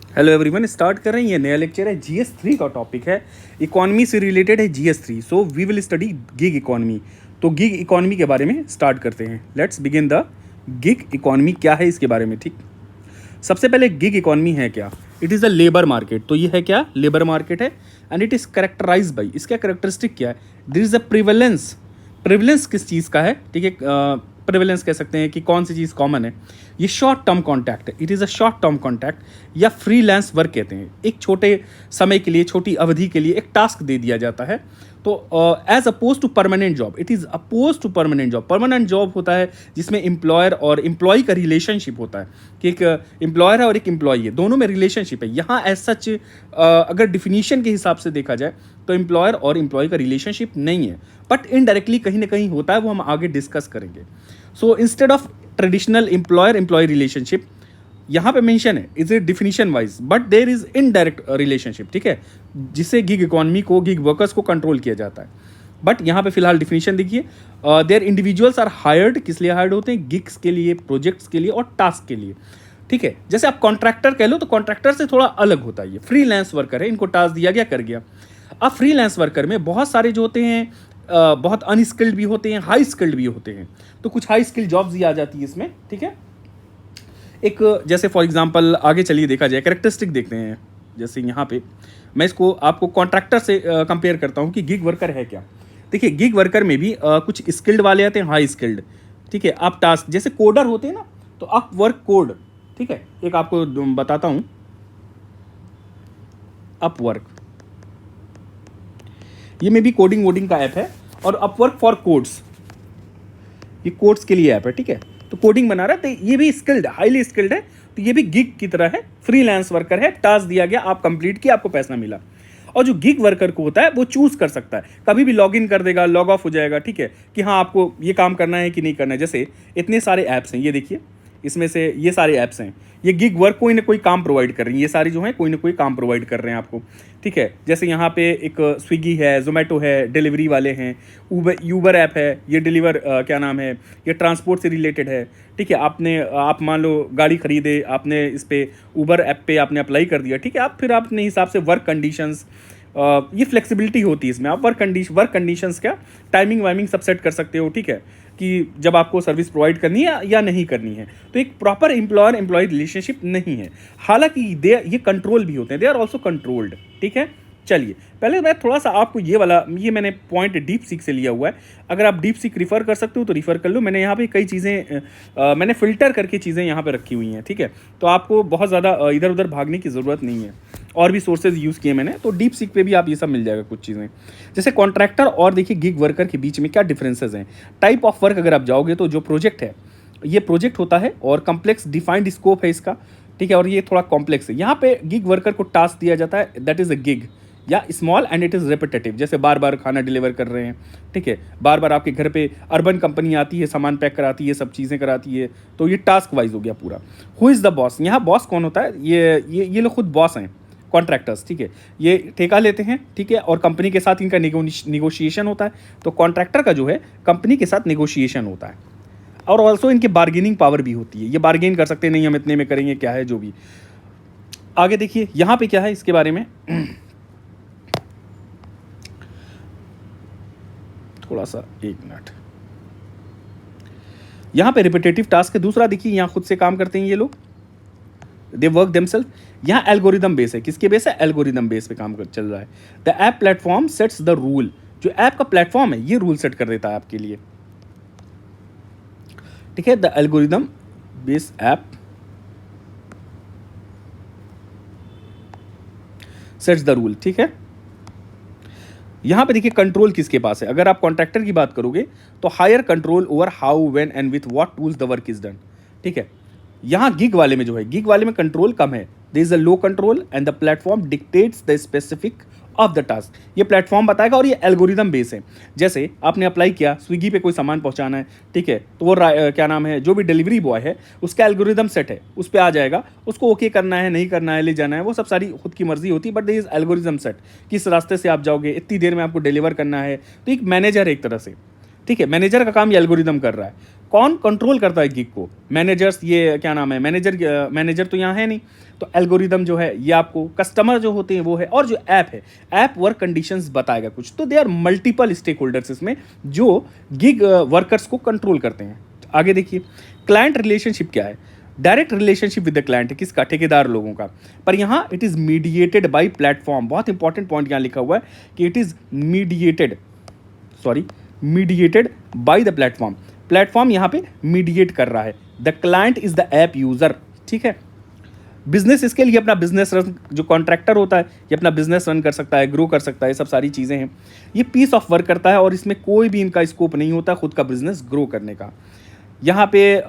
Hello everyone, start कर रहे हैं। ये नया लेक्चर है। GS3 का टॉपिक है, इकोनॉमी से रिलेटेड है GS3। So we will study gig economy. तो गिग इकोनॉमी के बारे में स्टार्ट करते हैं। Let's begin the gig economy क्या है इसके बारे में। ठीक, सबसे पहले गिग इकोनॉमी है क्या? It is a labour market. तो ये है क्या? लेबर मार्केट है। And it is characterise by, इसका करेक्टरिस्टिक क्या है? This is a prevalence. Prevalence किस चीज़ का है? ठीक है, प्रिवेलेंस कह सकते हैं कि कौन सी चीज़ कॉमन है। ये शॉर्ट टर्म कॉन्टैक्ट है। It is a short term contact या फ्रीलांस वर्क कहते हैं। एक छोटे समय के लिए, छोटी अवधि के लिए एक टास्क दे दिया जाता है। तो as oppose to permanent job, it is oppose to permanent job. Permanent job होता है जिसमें एम्प्लॉयर और एम्प्लॉय का रिलेशनशिप होता है कि एक एम्प्लॉयर है और एक एम्प्लॉय है, दोनों में रिलेशनशिप है। यहाँ एज सच अगर डिफिनीशन के हिसाब से देखा जाए तो एम्प्लॉयर और एम्प्लॉय का रिलेशनशिप नहीं है, बट इनडायरेक्टली कहीं ना कहीं होता है, वो हम आगे डिस्कस करेंगे। So instead of traditional employer employ relationship, यहाँ पे मेंशन है is a definition wise, but there is indirect relationship. ठीक है, जिससे गिग इकोनॉमी को, गिग वर्कर्स को कंट्रोल किया जाता है। बट यहाँ पे फिलहाल डिफिनीशन देखिए, देयर इंडिविजुअल्स आर हायर्ड। किस लिए हायर्ड होते हैं? गिग्स के लिए, प्रोजेक्ट्स के लिए और टास्क के लिए। ठीक है, जैसे आप कॉन्ट्रैक्टर कह लो तो कॉन्ट्रैक्टर से थोड़ा अलग होता है। ये फ्रीलांस वर्कर है, इनको टास्क दिया गया, कर गया। अब फ्रीलांस वर्कर में बहुत सारे जो होते हैं, बहुत अनस्किल्ड भी होते हैं, हाई स्किल्ड भी होते हैं। तो कुछ हाई स्किल्ड जॉब्स ही आ जाती है इसमें। ठीक है, एक जैसे फॉर एग्जांपल आगे चलिए देखा जाए, कैरेक्टरिस्टिक देखते हैं। जैसे यहाँ पे मैं इसको आपको कॉन्ट्रैक्टर से कंपेयर करता हूँ कि गिग वर्कर है क्या। देखिए, गिग वर्कर में भी कुछ स्किल्ड वाले आते हैं, हाई स्किल्ड। ठीक है, आप टास्क जैसे कोडर होते हैं ना, तो आप वर्क कोड। ठीक है, एक आपको बताता हूँ, अपवर्क, ये में भी कोडिंग वोडिंग का ऐप है। और अपवर्क फॉर कोड्स, ये कोड्स के लिए ऐप है। ठीक है, तो कोडिंग बना रहा है, तो ये भी स्किल्ड, हाईली स्किल्ड है। तो ये भी गिग की तरह है, फ्रीलांस वर्कर है। टास्क दिया गया, आप कंप्लीट किया, आपको पैसा मिला। और जो गिग वर्कर को होता है वो चूज कर सकता है, कभी भी लॉग इन कर देगा, लॉग ऑफ हो जाएगा। ठीक है, कि हाँ आपको ये काम करना है कि नहीं करना है। जैसे इतने सारे ऐप्स हैं, ये देखिए, इसमें से ये सारे ऐप्स हैं, ये गिग वर्क कोई ना कोई काम प्रोवाइड कर रही है। ये सारी जो है कोई ना कोई काम प्रोवाइड कर रहे हैं आपको। ठीक है, जैसे यहाँ पे एक स्विगी है, जोमेटो है, डिलीवरी वाले हैं, यूबर ऐप है, ये डिलीवर क्या नाम है, ये ट्रांसपोर्ट से रिलेटेड है। ठीक है, आप मान लो गाड़ी खरीदे, आपने इस पे ऊबर ऐप पे आपने अप्लाई कर दिया। ठीक है, आप फिर अपने हिसाब से वर्क कंडीशंस, ये फ्लेक्सिबिलिटी होती है इसमें। आप वर्क कंडीशंस क्या, टाइमिंग वाइमिंग सब सेट कर सकते हो। ठीक है, कि जब आपको सर्विस प्रोवाइड करनी है या नहीं करनी है। तो एक प्रॉपर एम्प्लॉयर एम्प्लॉय रिलेशनशिप नहीं है। हालांकि ये कंट्रोल भी होते हैं, दे आर ऑल्सो कंट्रोल्ड। ठीक है, चलिए पहले मैं थोड़ा सा आपको ये मैंने पॉइंट डीप सीक से लिया हुआ है। अगर आप डीप सीक रिफर कर सकते हो तो रिफर कर लो। मैंने यहाँ पे कई चीज़ें मैंने फिल्टर करके चीज़ें यहाँ पे रखी हुई हैं। ठीक है, तो आपको बहुत ज़्यादा इधर उधर भागने की ज़रूरत नहीं है। और भी सोर्सेज यूज़ किए मैंने, तो डीप सीक पे भी आप ये सब मिल जाएगा कुछ चीज़ें। जैसे कॉन्ट्रैक्टर और देखिए गिग वर्कर के बीच में क्या डिफरेंसेस हैं। टाइप ऑफ वर्क अगर आप जाओगे तो जो प्रोजेक्ट है, ये प्रोजेक्ट होता है और कम्प्लेक्स डिफाइंड स्कोप है इसका। ठीक है, और ये थोड़ा कॉम्प्लेक्स है। यहाँ पे गिग वर्कर को टास्क दिया जाता है, दैट इज़ अ गिग, या small and it is repetitive. जैसे बार बार खाना डिलीवर कर रहे हैं। ठीक है, बार बार आपके घर पे अर्बन कंपनी आती है, सामान पैक कराती है, सब चीज़ें कराती है। तो ये टास्क वाइज हो गया पूरा। हु इज़ द बॉस, यहाँ बॉस कौन होता है? ये लोग खुद बॉस हैं, कॉन्ट्रैक्टर्स। ठीक है, ये ठेका लेते हैं। ठीक है, और कंपनी के साथ इनका निगोशिएशन होता है। तो कॉन्ट्रैक्टर का जो है कंपनी के साथ निगोशिएशन होता है। और ऑल्सो इनकी बार्गेनिंग पावर भी होती है, ये बार्गेन कर सकते हैं, नहीं हम इतने में करेंगे, क्या है जो भी। आगे देखिए यहाँ पे क्या है इसके बारे में थोड़ा सा, एक मिनट। यहाँ पे रिपीटेटिव टास्क है। दूसरा देखिए, यहाँ खुद से काम करते हैं ये लोग, दे वर्क देमसेल्फ। यहाँ एल्गोरिदम बेस है। किसके बेस है? एल्गोरिदम बेस पे काम चल रहा है। The app platform sets the rule, जो ऐप का प्लेटफॉर्म है ये रूल सेट कर देता है आपके लिए। ठीक है, the algorithm base app sets the rule. ठीक है, यहां पे देखिए कंट्रोल किसके पास है। अगर आप कॉन्ट्रैक्टर की बात करोगे तो higher control over how, when and with what tools the work is done. ठीक है, यहां गिग वाले में जो है, गिग वाले में कंट्रोल कम है। There is a low control and the platform dictates the specific of the task. ये प्लेटफॉर्म बताएगा और ये एल्गोरिदम बेस है। जैसे आपने अप्लाई किया, स्विगी पे कोई सामान पहुंचाना है। ठीक है, तो वो क्या नाम है, जो भी डिलीवरी बॉय है उसका एल्गोरिदम सेट है, उस पर आ जाएगा, उसको ओके करना है, नहीं करना है, ले जाना है, वो सब सारी खुद की मर्जी होती है। But there is algorithm set, किस रास्ते से आप जाओगे, इतनी देर में आपको डिलीवर करना है। तो एक मैनेजर है एक तरह से। ठीक है, मैनेजर का काम ये एल्गोरिदम कर रहा है। कौन कंट्रोल करता है गिग को? मैनेजर्स, ये क्या नाम है, मैनेजर तो यहाँ है नहीं, तो एल्गोरिदम जो है ये आपको, कस्टमर जो होते हैं वो है, और जो ऐप है, ऐप वर्क कंडीशंस बताएगा कुछ। तो they are multiple stake holders इसमें जो गिग वर्कर्स को कंट्रोल करते हैं। आगे देखिए, क्लाइंट रिलेशनशिप क्या है? Direct relationship with the client, किसका? ठेकेदार लोगों का। पर यहाँ it is mediated by platform. बहुत इंपॉर्टेंट पॉइंट यहाँ लिखा हुआ है कि it is mediated by the platform. Platform यहाँ पे मीडिएट कर रहा है। The client is the app user, ठीक है। बिजनेस, इसके लिए अपना बिजनेस रन, जो कॉन्ट्रैक्टर होता है ये अपना बिजनेस रन कर सकता है, ग्रो कर सकता है, सब सारी चीज़ें हैं। ये पीस ऑफ वर्क करता है और इसमें कोई भी इनका स्कोप नहीं होता खुद का बिजनेस ग्रो करने का। यहाँ पे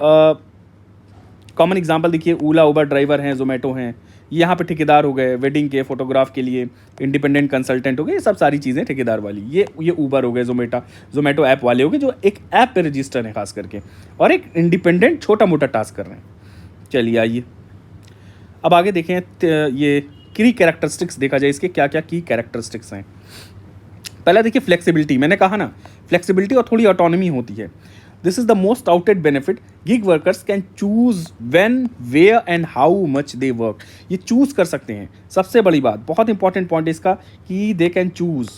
कॉमन एग्जांपल देखिए, ओला उबर ड्राइवर हैं, जोमेटो हैं, यहाँ पे ठेकेदार हो गए, वेडिंग के फोटोग्राफ के लिए इंडिपेंडेंट कंसल्टेंट हो गए, ये सब सारी चीज़ें ठेकेदार वाली। ये उबर हो गए, जोमेटो ऐप वाले हो गए जो एक ऐप पे रजिस्टर है खास करके, और एक इंडिपेंडेंट छोटा मोटा टास्क कर रहे हैं। चलिए आइए अब आगे देखें, ये की कैरेक्टरिस्टिक्स देखा जाए, इसके क्या क्या की कैरेक्टरिस्टिक्स हैं। पहला देखिए फ्लेक्सिबिलिटी, मैंने कहा ना फ्लेक्सिबिलिटी और थोड़ी ऑटोनॉमी होती है। This is the most outed benefit, gig workers can choose when, where and how much they work. ये चूज कर सकते हैं, सबसे बड़ी बात, बहुत इंपॉर्टेंट पॉइंट इसका कि they can choose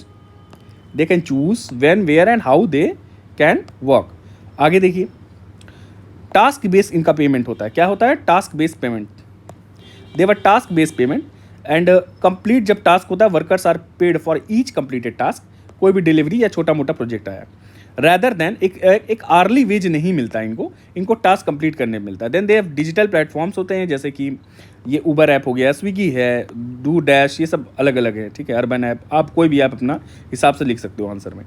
when, where and how they can work. आगे देखिए, टास्क बेस्ड इनका पेमेंट होता है। क्या होता है? Task based payment. There are task based payment and complete, जब टास्क होता है workers are paid for each completed task. कोई भी डिलीवरी या छोटा मोटा प्रोजेक्ट आया, रैदर देन एक आर्ली वेज नहीं मिलता है इनको टास्क कंप्लीट करने में मिलता है। Then they have digital platforms होते हैं, जैसे कि ये उबर ऐप हो गया, स्विगी है, डू डैश, ये सब अलग अलग है, ठीक है। अर्बन ऐप, आप कोई भी ऐप अपना हिसाब से लिख सकते हो आंसर में।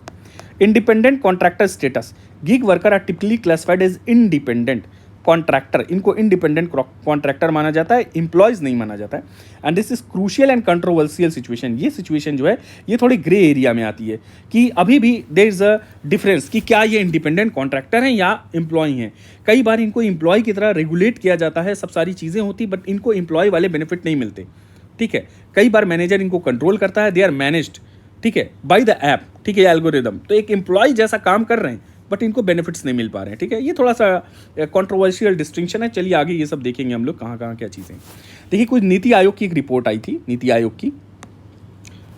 Independent contractor status, gig worker are typically classified as independent contractor. इनको इंडिपेंडेंट कॉन्ट्रैक्टर माना जाता है, इंप्लॉयज नहीं माना जाता है। And this is crucial and controversial situation. ये सिचुएशन जो है ये थोड़ी ग्रे एरिया में आती है कि अभी भी देयर इज अ डिफरेंस कि क्या ये इंडिपेंडेंट कॉन्ट्रैक्टर हैं या एम्प्लॉय हैं। कई बार इनको एम्प्लॉय की तरह रेगुलेट किया जाता है, सब सारी चीज़ें होती, बट इनको एम्प्लॉय वाले बेनिफिट नहीं मिलते, ठीक है। कई बार मैनेजर इनको कंट्रोल करता है, दे आर मैनेज्ड, ठीक है, बाय द ऐप, ठीक है, एल्गोरिदम। तो एक एम्प्लॉय जैसा काम कर रहे हैं बट इनको बेनिफिट्स नहीं मिल पा रहे हैं, ठीक है। ये थोड़ा सा कंट्रोवर्शियल डिस्टिंक्शन है। चलिए आगे ये सब देखेंगे हम लोग, कहाँ कहाँ क्या चीज़ें। देखिए, कुछ नीति आयोग की एक रिपोर्ट आई थी, नीति आयोग की,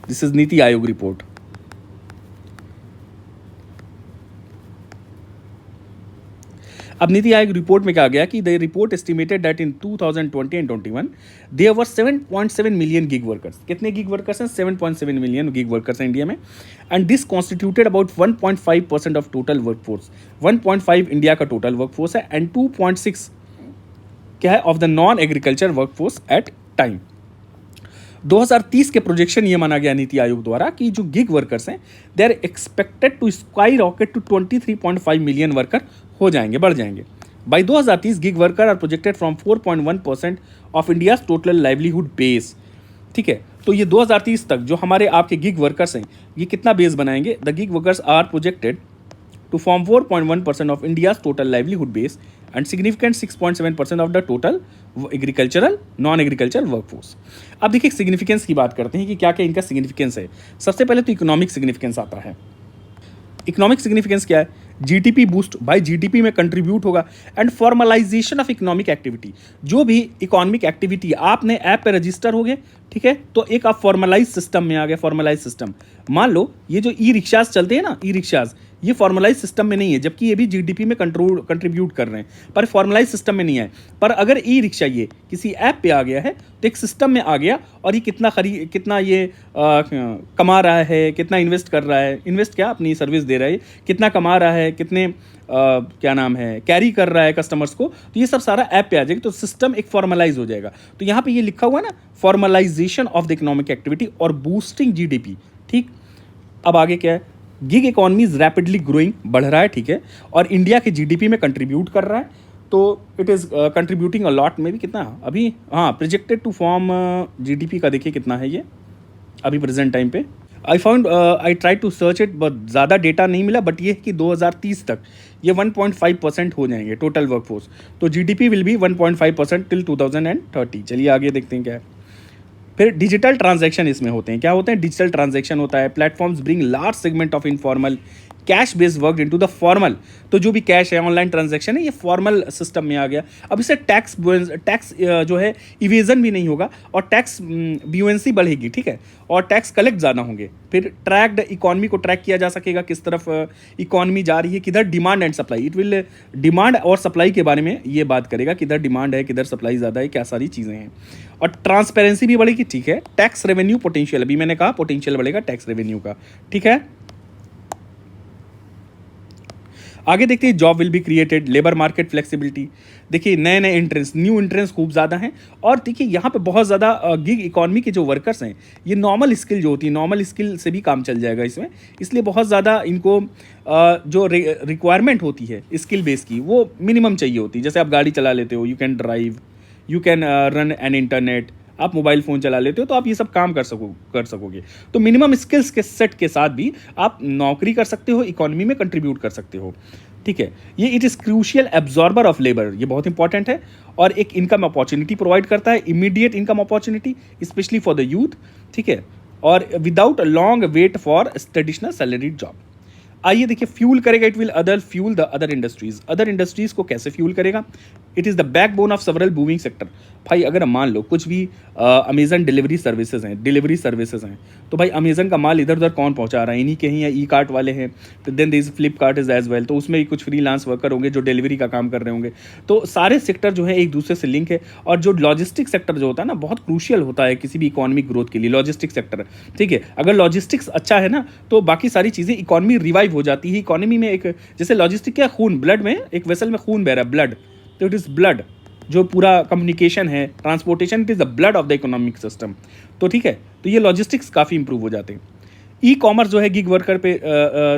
this is NITI Aayog report. अब नीति आयोग रिपोर्ट में कहा गया कि the report estimated that in 2020 and 21 there were 7.7 million gig workers. कितने गिग वर्कर्स हैं? 7.7 मिलियन गिग वर्कर्स हैं इंडिया में। And this constituted about 1.5% of total workforce. 1.5 India का टोटल वर्कफोर्स है, एंड 2.6 क्या है? Of the non agriculture workforce at time. 2030 के प्रोजेक्शन ये माना गया नीति आयोग द्वारा कि जो गिग वर्कर्स हैं they are expected to skyrocket to 23.5 million worker हो जाएंगे, बढ़ जाएंगे। By 2030 gig worker are projected from 4.1% of India's total livelihood base, ठीक है। तो ये 2030 तक जो हमारे आपके गिग वर्कर्स हैं ये कितना बेस बनाएंगे? The gig workers are projected to form 4.1% of India's total livelihood base and significant 6.7% of the total agricultural non-agricultural workforce। अब देखिए सिग्निफिकेंस की बात करते हैं कि क्या क्या इनका सिग्निफिकेंस है। सबसे पहले तो इकोनॉमिक सिग्निफिकेंस आता है। इकोनॉमिक सिग्निफिकेंस क्या है? जीडीपी बूस्ट, भाई जीडीपी में कंट्रीब्यूट होगा। And formalisation of economic activity, जो भी इकोनॉमिक एक्टिविटी आपने ऐप पे रजिस्टर हो गए, ठीक है, तो एक आप फॉर्मलाइज सिस्टम में आ गए। फॉर्मलाइज सिस्टम, मान लो ये जो ई रिक्शाज चलते हैं ना, ई रिक्शाज, ये फॉर्मलाइज सिस्टम में नहीं है, जबकि ये भी जीडीपी में कंट्रीब्यूट कर रहे हैं, पर फॉर्मलाइज सिस्टम में नहीं है। पर अगर ई रिक्शा ये किसी ऐप पे आ गया है तो एक सिस्टम में आ गया, और ये कितना ये कमा रहा है, कितना इन्वेस्ट कर रहा है, इन्वेस्ट क्या अपनी सर्विस दे रहा है, कितना कमा रहा है, कितने क्या नाम है, कैरी कर रहा है कस्टमर्स को, तो ये सब सारा ऐप पे आ जाएगा, तो सिस्टम एक फॉर्मलाइज हो जाएगा। तो यहाँ पे ये लिखा हुआ है ना, formalisation of the economic activity और बूस्टिंग जीडीपी, ठीक। अब आगे क्या है? Gig economy is rapidly growing, बढ़ रहा है, ठीक है, और इंडिया के जीडीपी में कंट्रीब्यूट कर रहा है। तो it is contributing a lot में भी, कितना अभी, हाँ, प्रोजेक्टेड टू फॉर्म जीडीपी का देखिए कितना है ये अभी प्रेजेंट टाइम पे। I try to search it, but ज़्यादा डेटा नहीं मिला, बट ये है कि 2030 तक ये 1.5% हो जाएंगे टोटल वर्कफोर्स। तो जीडीपी विल बी 1.5% टिल 2030। चलिए आगे देखते हैं क्या है। फिर डिजिटल ट्रांजैक्शन इसमें होते हैं। क्या होते हैं? डिजिटल ट्रांजैक्शन होता है। Platforms bring large segment of informal cash based work into the formal. तो जो भी कैश है, ऑनलाइन ट्रांजैक्शन है, ये फॉर्मल सिस्टम में आ गया। अब इससे टैक्स जो है इवेजन भी नहीं होगा और टैक्स ब्यूएंसी बढ़ेगी, ठीक है, और टैक्स कलेक्ट ज़्यादा होंगे। फिर ट्रैक्ड इकॉनमी को ट्रैक किया जा सकेगा, किस तरफ इकॉनमी जा रही है, किधर demand and supply. It will demand और सप्लाई के बारे में ये बात करेगा, किधर डिमांड है, किधर सप्लाई ज़्यादा है, क्या सारी चीज़ें हैं। और ट्रांसपेरेंसी भी बढ़ेगी, ठीक है। टैक्स रेवेन्यू पोटेंशियल, अभी मैंने कहा पोटेंशियल बढ़ेगा टैक्स रेवेन्यू का, ठीक है। आगे देखते हैं, job will be created, labour market flexibility. देखिए नए नए एंट्रेंस, न्यू एंट्रेंस खूब ज़्यादा हैं। और देखिए यहाँ पे बहुत ज़्यादा गिग इकॉनमी के जो वर्कर्स हैं, ये नॉर्मल स्किल जो होती है, नॉर्मल स्किल से भी काम चल जाएगा इसमें। इसलिए बहुत ज़्यादा इनको जो रिक्वायरमेंट होती है स्किल बेस की, वो मिनिमम चाहिए होती है। जैसे आप गाड़ी चला लेते हो, you can drive, you can run an internet, आप मोबाइल फ़ोन चला लेते हो, तो आप ये सब काम कर सकोगे। तो मिनिमम स्किल्स के सेट के साथ भी आप नौकरी कर सकते हो, इकोनॉमी में कंट्रीब्यूट कर सकते हो, ठीक है। ये it is crucial absorber of labour, ये बहुत इंपॉर्टेंट है। और एक इनकम अपॉर्चुनिटी प्रोवाइड करता है, immediate income opportunity specially for the youth, ठीक है, और without long wait for traditional salaried job. आइए देखिए, फ्यूल करेगा, it will fuel the other industries. Other industries को कैसे फ्यूल करेगा? It is the backbone of several booming sector. भाई अगर मान लो कुछ भी अमेजन डिलीवरी सर्विसेज हैं, तो भाई अमेजन का माल इधर उधर कौन पहुंचा रहा है? इन्हीं के ही या ई कार्ट वाले हैं। तो then this Flipkart is as well, तो उसमें ही कुछ फ्रीलांस वर्कर होंगे जो डिलीवरी का काम कर रहे होंगे। तो सारे सेक्टर जो है एक दूसरे से लिंक है। और जो लॉजिस्टिक सेक्टर जो होता है ना, बहुत क्रूशियल होता है किसी भी इकोनॉमिक ग्रोथ के लिए, लॉजिस्टिक सेक्टर, ठीक है। अगर लॉजिस्टिक्स अच्छा है ना, तो बाकी सारी चीज़ें, इकोनॉमी रिवाइव हो जाती है। इकोनॉमी में एक, जैसे लॉजिस्टिक क्या, खून, ब्लड में, एक वेसल में खून बह रहा है, ब्लड, तो इट इज़ ब्लड। जो पूरा कम्युनिकेशन है, transportation, it is the blood of the economic system. तो ठीक है, तो ये लॉजिस्टिक्स काफ़ी इंप्रूव हो जाते हैं। ई कॉमर्स जो है गिग वर्कर पे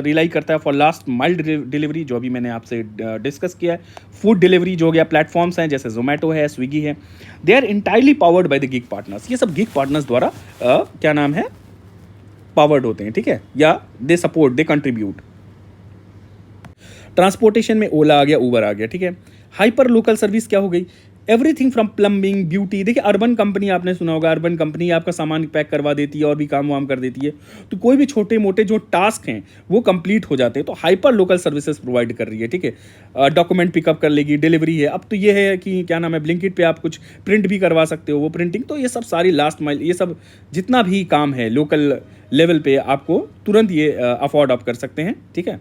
रिलाई करता है फॉर लास्ट माइल डिलीवरी, जो अभी मैंने आपसे डिस्कस किया है। फूड डिलीवरी जो हो गया, प्लेटफॉर्म्स हैं जैसे जोमेटो है, स्विगी है, they are entirely powered by the gig partners. ये सब गिग पार्टनर्स द्वारा क्या नाम है, पावर्ड होते हैं, ठीक है, या they support, they contribute. Transportation में ओला आ गया, उबर आ गया, ठीक है। हाइपर लोकल सर्विस क्या हो गई? Everything from plumbing, beauty. देखिए अर्बन कंपनी आपने सुना होगा, अर्बन कंपनी आपका सामान पैक करवा देती है और भी काम वाम कर देती है। तो कोई भी छोटे मोटे जो टास्क हैं वो कंप्लीट हो जाते हैं, तो हाइपर लोकल सर्विसेज प्रोवाइड कर रही है, ठीक है। डॉक्यूमेंट पिकअप कर लेगी, डिलीवरी है। अब तो ये है कि क्या नाम है, ब्लिंकिट पे आप कुछ प्रिंट भी करवा सकते हो, वो प्रिंटिंग। तो ये सब सारी लास्ट माइल, ये सब जितना भी काम है लोकल लेवल पे, आपको तुरंत ये अफोर्ड आप कर सकते हैं, ठीक है।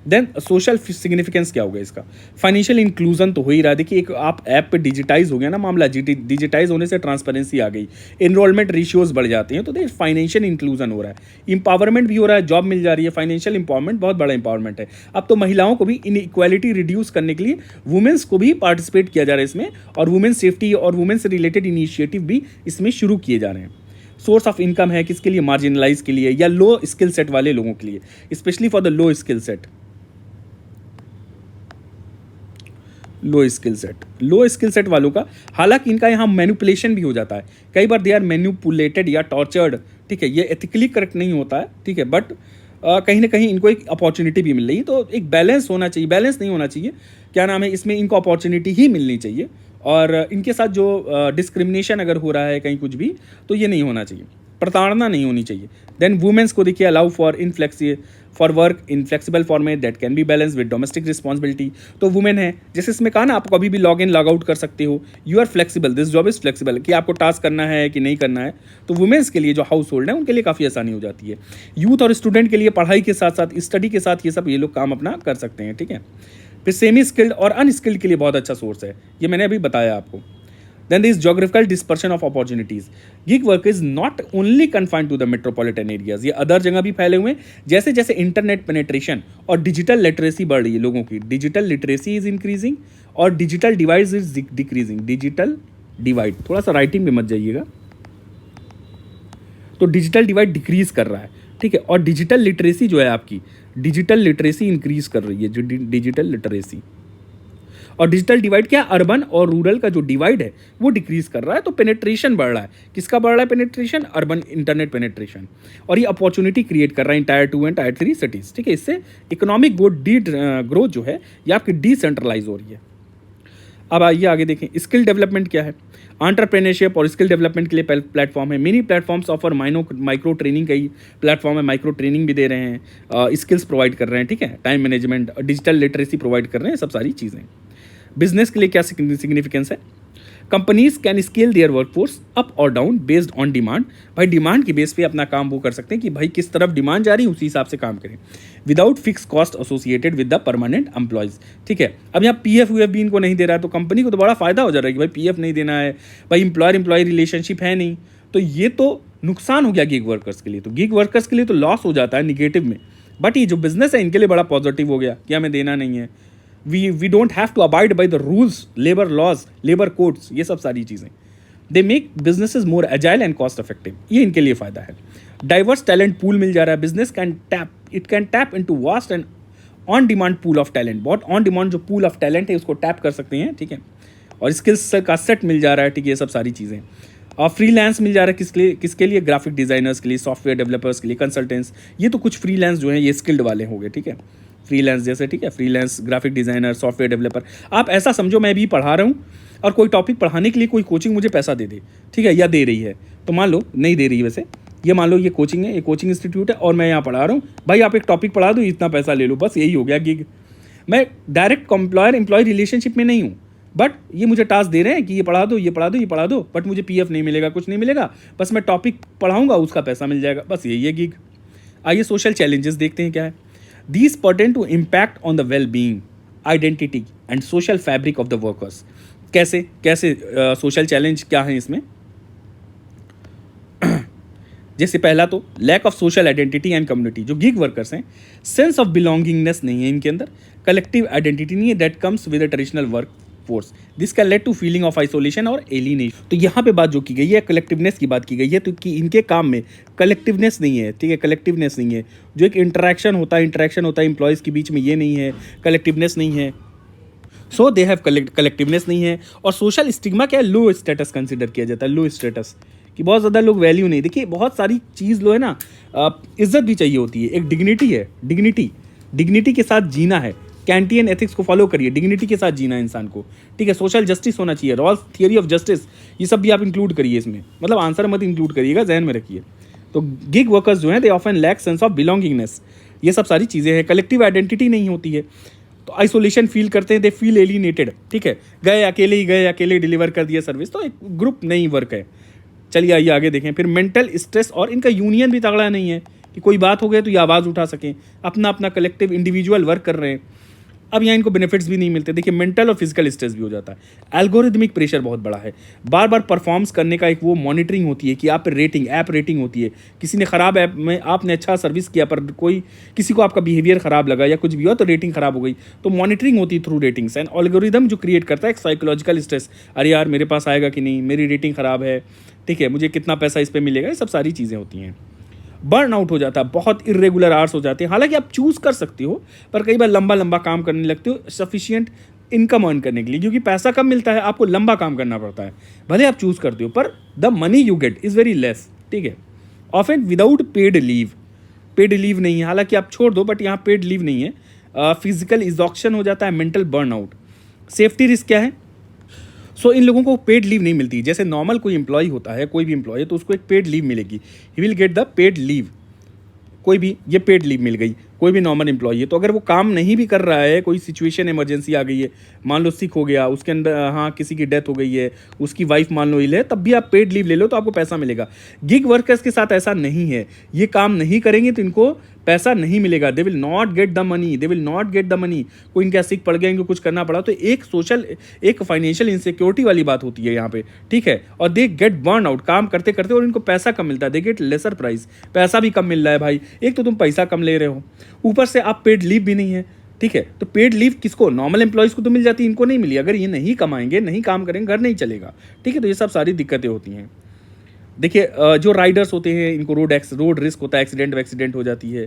देन सोशल सिग्निफिकेंस क्या होगा इसका? फाइनेंशियल इंक्लूजन तो हो ही रहा है। देखिए एक आप ऐप पे डिजिटाइज हो गया ना मामला, डिजिटाइज होने से ट्रांसपेरेंसी आ गई, एनरोलमेंट रेशियोज बढ़ जाते हैं, तो देखिए फाइनेंशियल इंक्लूजन हो रहा है, इंपावरमेंट भी हो रहा है, जॉब मिल जा रही है। फाइनेंशियल इंपावरमेंट बहुत बड़ा इंपावरमेंट है। अब तो महिलाओं को भी इन इक्वालिटी रिड्यूस करने के लिए वुमेन्स को भी पार्टिसिपेट किया जा रहा है इसमें, और वुमेन सेफ्टी और वुमेन से रिलेटेड इनिशिएटिव भी इसमें शुरू किए जा रहे हैं। सोर्स ऑफ इनकम है किसके लिए? मार्जिनलाइज के लिए या लो स्किल सेट वाले लोगों के लिए, specially for the low skill set. Low skill set वालों का, हालांकि इनका यहाँ मैनिपुलेशन भी हो जाता है कई बार, दे आर मैनिपुलेटेड या टॉर्चर्ड, ठीक है। ये एथिकली करेक्ट नहीं होता है, ठीक है, बट कहीं ना कहीं इनको एक अपॉर्चुनिटी भी मिल रही है। तो एक बैलेंस होना चाहिए, बैलेंस नहीं होना चाहिए, क्या नाम है, इसमें इनको अपॉर्चुनिटी ही मिलनी चाहिए। और इनके साथ जो डिस्क्रिमिनेशन अगर हो रहा है कहीं कुछ भी, तो ये नहीं होना चाहिए, प्रताड़ना नहीं होनी चाहिए। देन वुमेन्स को देखिए, allow for work in flexible format that can be balance with domestic responsibility. तो वुमेन है, जैसे इसमें कहा ना, आप कभी भी लॉग इन लॉग आउट कर सकते हो, you are flexible, this job is flexible, कि आपको टास्क करना है कि नहीं करना है। तो वुमेन्स के लिए जो हाउस होल्ड है उनके लिए काफ़ी आसानी हो जाती है। यूथ और स्टूडेंट के लिए पढ़ाई के साथ साथ, स्टडी के साथ, ये सब ये लोग काम अपना कर सकते हैं, ठीक है। फिर सेमी स्किल्ड और अनस्किल्ड के लिए बहुत अच्छा सोर्स है, ये मैंने अभी बताया आपको। Then there is geographical dispersion of opportunities. Gig work is not only confined to the metropolitan areas. ये अदर जगह भी फैले हुए हैं। जैसे जैसे इंटरनेट पेनेट्रेशन और डिजिटल लिटरेसी बढ़ रही है लोगों की, डिजिटल लिटरेसी इज इंक्रीजिंग और digital divide is decreasing. Digital divide, थोड़ा सा राइटिंग में मत जाइएगा, तो डिजिटल डिवाइड डिक्रीज कर रहा है, ठीक है। और डिजिटल लिटरेसी जो है आपकी, डिजिटल लिटरेसी इंक्रीज कर रही है, जो डिजिटल लिटरेसी। और डिजिटल डिवाइड क्या, अर्बन और रूरल का जो डिवाइड है वो डिक्रीज कर रहा है। तो पेनेट्रेशन बढ़ रहा है, किसका बढ़ रहा है पेनेट्रेशन? Urban internet penetration. और ये अपॉर्चुनिटी क्रिएट कर रहा है इन टायर 2 एंड टायर 3 सिटीज़, ठीक है। इससे इकोनॉमिक ग्रोथ जो है ये आपकी डिसेंट्रलाइज हो रही है। अब आइए आगे देखें, स्किल डेवलपमेंट क्या है। एंटरप्रेन्योरशिप और स्किल डेवलपमेंट के लिए प्लेटफॉर्म है। Many platforms offer micro training, कई प्लेटफॉर्म है माइक्रो ट्रेनिंग भी दे रहे हैं, स्किल्स प्रोवाइड कर रहे हैं, ठीक है, time management, digital literacy provide कर रहे हैं, सब सारी चीज़ें। बिजनेस के लिए क्या सिग्निफिकेंस है, companies can scale their workforce up और डाउन बेस्ड ऑन डिमांड। भाई डिमांड की बेस पे अपना काम वो कर सकते हैं कि भाई किस तरफ डिमांड जा रही है उसी हिसाब से काम करें, without fix cost associated with the permanent employees, ठीक है। अब यहाँ पीएफ वीएफ भी इनको नहीं दे रहा है तो कंपनी को तो बड़ा फायदा हो जा रहा है कि भाई पीएफ नहीं देना है, भाई एम्प्लॉयर एम्प्लॉय रिलेशनशिप है नहीं, तो ये तो नुकसान हो गया गिग वर्कर्स के लिए। तो गिग वर्कर्स के लिए तो लॉस हो जाता है निगेटिव में, बट ये जो बिजनेस है इनके लिए बड़ा पॉजिटिव हो गया कि हमें देना नहीं है, we don't have to abide by the rules, labor laws, labor codes, ये सब सारी चीज़ें। They make businesses more agile and cost effective, ये इनके लिए फ़ायदा है। डाइवर्स टैलेंट पूल मिल जा रहा है, business can tap into vast and on demand pool of talent, बहुत ऑन डिमांड जो पूल ऑफ टैलेंट है उसको टैप कर सकते हैं, ठीक है। और स्किल्स का सेट मिल जा रहा है, ठीक है, ये सब सारी चीज़ें। और फ्रीलांस मिल जा रहा है किसके लिए, ग्राफिक डिज़ाइनर्स के लिए, सॉफ्टवेयर डेवलपर्स के लिए, कंसल्टेंट्स, ये तो कुछ फ्रीलांस जो हैं ये स्किल्ड वाले हो गए, ठीक है, फ्रीलांस जैसे, ठीक है, freelance graphic designer, software developer. आप ऐसा समझो मैं भी पढ़ा रहा हूँ और कोई टॉपिक पढ़ाने के लिए कोई कोचिंग मुझे पैसा दे दे, ठीक है, या दे रही है, तो मान लो नहीं दे रही है वैसे, ये मान लो ये कोचिंग है, ये कोचिंग इंस्टीट्यूट है और मैं यहाँ पढ़ा रहा हूँ, भाई आप एक टॉपिक पढ़ा दो इतना पैसा ले लो, बस यही हो गया गिग। मैं डायरेक्ट एम्प्लॉयर एम्प्लॉय रिलेशनशिप में नहीं हूँ, बट ये मुझे टास्क दे रहे हैं कि ये पढ़ा दो, ये पढ़ा दो, ये पढ़ा दो, बट मुझे पीएफ नहीं मिलेगा, कुछ नहीं मिलेगा, बस मैं टॉपिक पढ़ाऊँगा उसका पैसा मिल जाएगा, बस यही है गिग। आइए सोशल चैलेंजेस देखते हैं क्या है। These pertain to impact on the well-being, identity and social fabric of the workers. कैसे कैसे सोशल चैलेंज क्या है इसमें। जैसे पहला तो lack of social identity and community, जो गिग वर्कर्स हैं सेंस ऑफ बिलोंगिंगनेस नहीं है इनके अंदर, कलेक्टिव आइडेंटिटी नहीं है that comes with a traditional work force, this can lead to feeling of isolation और एलिनेशन। तो यहाँ पे बात जो की गई है कलेक्टिवनेस की बात की गई है, तो कि इनके काम में कलेक्टिवनेस नहीं है, ठीक है, कलेक्टिवनेस नहीं है, जो एक इंटरेक्शन होता है एम्प्लॉयज़ के बीच में, ये नहीं है, कलेक्टिवनेस नहीं है, सो दे हैव कलेक्टिवनेस नहीं है। और सोशल स्टिग्मा क्या है, लो स्टेटस कंसिडर किया जाता है, लो स्टेटस, कि बहुत ज़्यादा लोग वैल्यू नहीं, देखिए बहुत सारी चीज़ लो है ना, इज्जत भी चाहिए होती है, एक डिग्निटी है, डिग्निटी के साथ जीना है, कैंटियन एथिक्स को फॉलो करिए, डिग्निटी के साथ जीना है इंसान को, ठीक है, सोशल जस्टिस होना चाहिए, रॉल्स थियरी ऑफ जस्टिस, ये सब भी आप इंक्लूड करिए इसमें, मतलब आंसर मत इंक्लूड करिएगा, जहन में रखिए। तो गिग वर्कर्स जो हैं they often lack sense of belongingness, ये सब सारी चीज़ें हैं, कलेक्टिव आइडेंटिटी नहीं होती है, तो आइसोलेशन फील करते हैं, दे फील एलिनेटेड, ठीक है, गए अकेले डिलीवर कर दिया सर्विस, तो एक ग्रुप नहीं वर्क है। चलिए आइए आगे देखें। फिर मेंटल स्ट्रेस, और इनका यूनियन भी तगड़ा नहीं है कि कोई बात हो गई तो ये आवाज़ उठा सकें, अपना अपना कलेक्टिव इंडिविजुअल वर्क कर रहे हैं। अब यहाँ इनको बेनिफिट्स भी नहीं मिलते, देखिए मेंटल और फिजिकल स्ट्रेस भी हो जाता है। एल्गोरिदमिक प्रेशर बहुत बड़ा है, बार बार परफॉर्म्स करने का एक वो मॉनिटरिंग होती है कि आप ऐप रेटिंग होती है, किसी ने ख़राब ऐप में आपने अच्छा सर्विस किया पर किसी को आपका बिहेवियर ख़राब लगा या कुछ भी हुआ तो रेटिंग ख़राब हो गई, तो मॉनिटरिंग होती है थ्रू रेटिंग्स। एंड एल्गोरिदम जो क्रिएट करता है एक साइकोलॉजिकल स्ट्रेस, अरे यार मेरे पास आएगा कि नहीं, मेरी रेटिंग ख़राब है, ठीक है, मुझे कितना पैसा इस पर मिलेगा, ये सब सारी चीज़ें होती हैं। बर्न आउट हो जाता है, बहुत इरेगुलर आवर्स हो जाते हैं, हालांकि आप चूज़ कर सकते हो पर कई बार लंबा काम करने लगते हो सफिशिएंट इनकम अर्न करने के लिए, क्योंकि पैसा कम मिलता है, आपको लंबा काम करना पड़ता है, भले आप चूज़ करते हो पर the money you get is very less, ठीक है। ऑफन विदाउट पेड लीव नहीं है, हालांकि आप छोड़ दो बट यहाँ पेड लीव नहीं है। फिजिकल इजॉक्शन हो जाता है, मेंटल बर्नआउट। सेफ्टी रिस्क क्या है, सो इन लोगों को पेड लीव नहीं मिलती, जैसे नॉर्मल कोई एम्प्लॉय होता है, कोई भी एम्प्लॉय है तो उसको एक पेड लीव मिलेगी, he will get the paid leave, कोई भी ये पेड लीव मिल गई, कोई भी नॉर्मल एम्प्लॉय है तो अगर वो काम नहीं भी कर रहा है, कोई सिचुएशन इमरजेंसी आ गई है, मान लो सिक हो गया, उसके अंदर हाँ किसी की डेथ हो गई है, उसकी वाइफ मान लो इल है, तब भी आप पेड लीव ले लो तो आपको पैसा मिलेगा। गिग वर्कर्स के साथ ऐसा नहीं है, ये काम नहीं करेंगे तो इनको पैसा नहीं मिलेगा, they will not get the money, कोई इनका सिक पड़ गया, इनको कुछ करना पड़ा तो एक फाइनेंशियल इनसिक्योरिटी वाली बात होती है यहाँ पे, ठीक है। और दे गेट बर्न आउट काम करते करते, और इनको पैसा कम मिलता है, दे गेट लेसर प्राइस, पैसा भी कम मिल रहा है भाई, एक तो तुम पैसा कम ले रहे हो, ऊपर से आप पेड लीव भी नहीं है, ठीक है। तो पेड लीव किसको, नॉर्मल एम्प्लॉयज़ को तो मिल जाती है, इनको नहीं मिली, अगर ये नहीं कमाएंगे, नहीं काम करेंगे, घर नहीं चलेगा, ठीक है। तो ये सब सारी दिक्कतें होती हैं। देखिए जो राइडर्स होते हैं इनको रोड रिस्क होता है, एक्सीडेंट हो जाती है,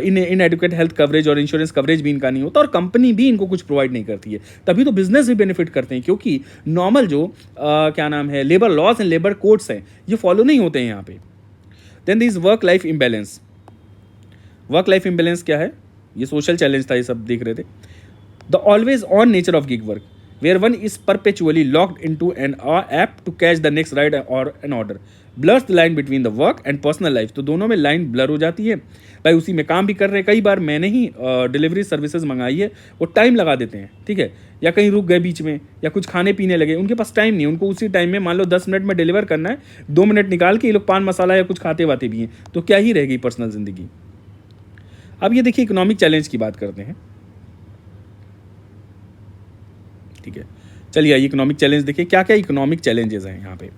इनएडुकेट हेल्थ कवरेज और इंश्योरेंस कवरेज भी इनका नहीं होता, और कंपनी भी इनको कुछ प्रोवाइड नहीं करती है, तभी तो बिजनेस भी बेनिफिट करते हैं, क्योंकि नॉर्मल जो क्या नाम है labour laws and labour codes हैं ये फॉलो नहीं होते हैं यहाँ पे। Then this work life imbalance क्या है, ये सोशल चैलेंज था, ये सब देख रहे थे। The always on nature of gig work, where one is perpetually locked into an app to catch the next ride और an order, blurs the line between the work and personal life. तो दोनों में line blur हो जाती है भाई, उसी में काम भी कर रहे हैं। कई बार मैंने ही डिलीवरी सर्विसेज मंगाई है, वो टाइम लगा देते हैं, ठीक है, या कहीं रुक गए बीच में, या कुछ खाने पीने लगे, उनके पास टाइम नहीं है, उनको उसी टाइम में मान लो 10 मिनट में डिलीवर करना है, 2 मिनट निकाल के ये लोग पान मसाला या कुछ खाते वाते भी हैं, तो क्या ही रह गई पर्सनल जिंदगी। अब ये देखिए इकोनॉमिक चैलेंज की बात करते हैं, ठीक है, चलिए आइए इकोनॉमिक चैलेंज देखिए क्या क्या इकोनॉमिक चैलेंजेस हैं यहाँ पे।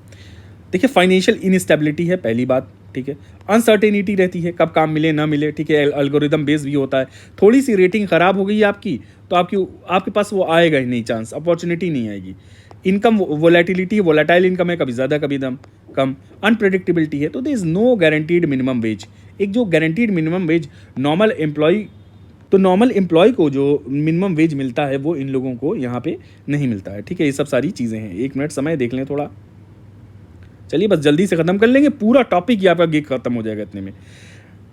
देखिए फाइनेंशियल इनस्टेबिलिटी है पहली बात, ठीक है, अनसर्टेनिटी रहती है, कब काम मिले ना मिले, ठीक है, एल्गोरिदम बेस भी होता है। थोड़ी सी रेटिंग खराब हो गई है आपकी, तो आपके पास वो आएगा ही नहीं, चांस अपॉर्चुनिटी नहीं आएगी। इनकम वोलेटिलिटी, वोलेटाइल इनकम है, कभी ज़्यादा कभी कम। अनप्रेडिक्टेबिलिटी है, तो there is no guaranteed minimum wage. एक जो guaranteed minimum wage normal employ को जो मिनिमम वेज मिलता है वो इन लोगों को यहाँ पे नहीं मिलता है, ठीक है। ये सब सारी चीज़ें हैं। 1 मिनट समय देख लें थोड़ा, चलिए बस जल्दी से ख़त्म कर लेंगे, पूरा टॉपिक ही आपका गिग खत्म हो जाएगा इतने में।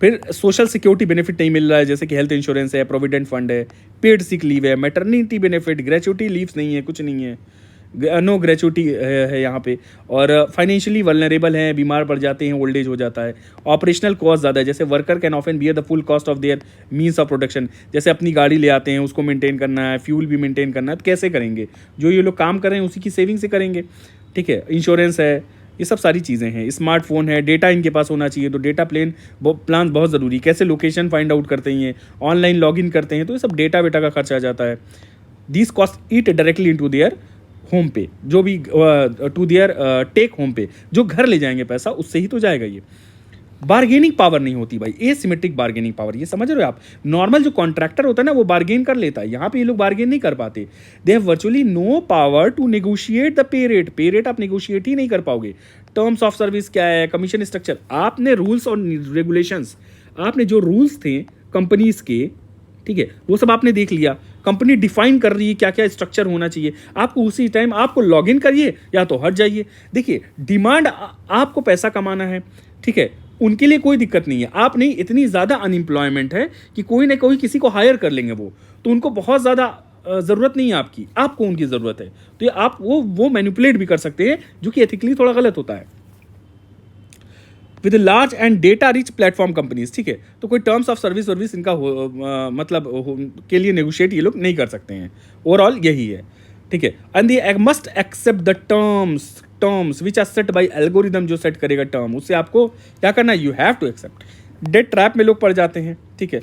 फिर सोशल सिक्योरिटी बेनिफिट नहीं मिल रहा है, जैसे कि हेल्थ इंश्योरेंस है, प्रोविडेंट फंड है, पेड सिक लीव है, मैटरनिटी बेनिफिट, ग्रेचुटी लीव्स नहीं है, कुछ नहीं है, नो ग्रेचुटी है यहाँ पे। और फाइनेंशियली वल्नरेबल हैं, बीमार पड़ जाते हैं, ओल्ड एज हो जाता है। ऑपरेशनल कॉस्ट ज़्यादा है, जैसे worker can often bear the full cost of their means of production. जैसे अपनी गाड़ी ले आते हैं, उसको मेंटेन करना है, फ्यूल भी मेंटेन करना है, तो कैसे करेंगे? जो ये लोग काम कर रहे हैं उसी की सेविंग से करेंगे, ठीक है। इंश्योरेंस है, ये सब सारी चीज़ें हैं। स्मार्टफोन है, डेटा इनके पास होना चाहिए, तो डेटा प्लान बहुत ज़रूरी। कैसे लोकेशन फाइंड आउट करते हैं, ऑनलाइन लॉगिन करते हैं, तो ये सब डेटा वेटा का खर्चा आ जाता है। This cost eat directly into their home पे, जो भी टू देयर टेक होम पे, जो घर ले जाएंगे पैसा उससे ही तो जाएगा ये। बार्गेनिंग पावर नहीं होती भाई, एसिमेट्रिक बार्गेनिंग पावर, ये समझ रहे हो आप। नॉर्मल जो कॉन्ट्रैक्टर होता है ना वो बार्गेन कर लेता है, यहाँ पे ये लोग बार्गेन नहीं कर पाते। They have virtually no power to negotiate the pay rate आप नेगोशिएट ही नहीं कर पाओगे। टर्म्स ऑफ सर्विस क्या है, कमीशन स्ट्रक्चर, आपने रूल्स और रेगुलेशंस, आपने जो रूल्स थे कंपनीज के, ठीक है, वो सब आपने देख लिया। कंपनी डिफाइन कर रही है क्या क्या स्ट्रक्चर होना चाहिए, आपको उसी टाइम आपको लॉग इन करिए या तो हट जाइए। देखिए डिमांड, आपको पैसा कमाना है, ठीक है, उनके लिए कोई दिक्कत नहीं है। आप नहीं, इतनी ज़्यादा अनएम्प्लॉयमेंट है कि कोई ना कोई किसी को हायर कर लेंगे वो, तो उनको बहुत ज़्यादा ज़रूरत नहीं है आपकी, आपको उनकी ज़रूरत है। तो ये आप वो मैनिपुलेट भी कर सकते हैं, जो कि एथिकली थोड़ा गलत होता है। With large and data rich platform companies, ठीक है, तो कोई टर्म्स ऑफ सर्विस इनका के लिए नेगोशिएट ये लोग नहीं कर सकते हैं। ओवरऑल यही है, ठीक है। And they must accept the terms which are set by algorithm, जो सेट करेगा टर्म, उससे आपको क्या करना है, you have to accept. Debt trap में लोग पड़ जाते हैं, ठीक है।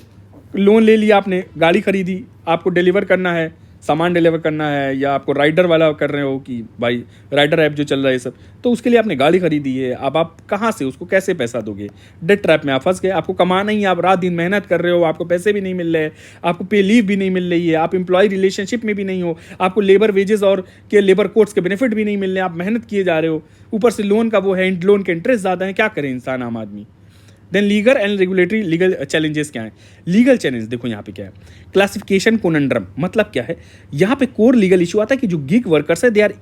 लोन ले लिया आपने, गाड़ी खरीदी, आपको डिलीवर करना है, सामान डिलीवर करना है, या आपको राइडर वाला कर रहे हो कि भाई राइडर ऐप जो चल रहा है सब, तो उसके लिए आपने गाड़ी खरीदी है। अब आप कहाँ से उसको कैसे पैसा दोगे? डेट ट्रैप में आप फंस गए। आपको कमाना ही, आप रात दिन मेहनत कर रहे हो, आपको पैसे भी नहीं मिल रहे, आपको पे लीव भी नहीं मिल रही है, आप एम्प्लॉय रिलेशनशिप में भी नहीं हो, आपको लेबर वेजेस और के लेबर कोड्स के बेनिफिट भी नहीं मिल रहे, आप मेहनत किए जा रहे हो, ऊपर से लोन का वो है, लोन के इंटरेस्ट ज़्यादा है, क्या करे इंसान, आम आदमी। Then legal and regulatory legal challenges क्या है? लीगल चैलेंज देखो यहाँ पे क्या है, क्लासिफिकेशन कोनंड्रम, मतलब क्या है, यहाँ पे कोर लीगल इशू आता है कि जो गिग वर्कर्स है दे आर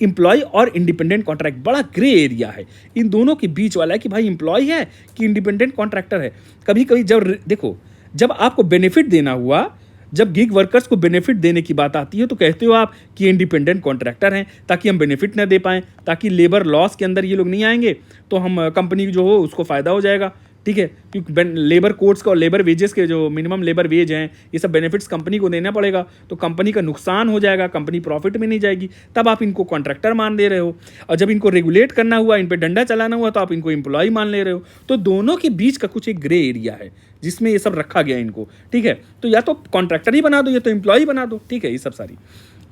एम्प्लॉय और इंडिपेंडेंट कॉन्ट्रैक्ट। बड़ा ग्रे एरिया है इन दोनों के बीच वाला है कि भाई एम्प्लॉय है कि इंडिपेंडेंट कॉन्ट्रैक्टर है। कभी कभी जब आपको बेनिफिट देना हुआ, जब गिग वर्कर्स को बेनिफिट देने की बात आती है तो कहते हो आप कि इंडिपेंडेंट कॉन्ट्रैक्टर हैं, ताकि हम बेनिफिट न दे पाएँ, ताकि लेबर लॉस के अंदर ये लोग नहीं आएंगे, तो हम कंपनी जो हो उसको फ़ायदा हो जाएगा, ठीक है। क्योंकि लेबर कोड्स का और लेबर वेजेस के जो मिनिमम लेबर वेज हैं, ये सब बेनिफिट्स कंपनी को देना पड़ेगा, तो कंपनी का नुकसान हो जाएगा, कंपनी प्रॉफिट में नहीं जाएगी, तब आप इनको कॉन्ट्रैक्टर मान दे रहे हो। और जब इनको रेगुलेट करना हुआ, इन पर डंडा चलाना हुआ, तो आप इनको एम्प्लॉय मान ले रहे हो। तो दोनों के बीच का कुछ एक ग्रे एरिया है जिसमें ये सब रखा गया इनको, ठीक है। तो या तो कॉन्ट्रैक्टर ही बना दो या तो एम्प्लॉय बना दो, ठीक है, ये सब सारी।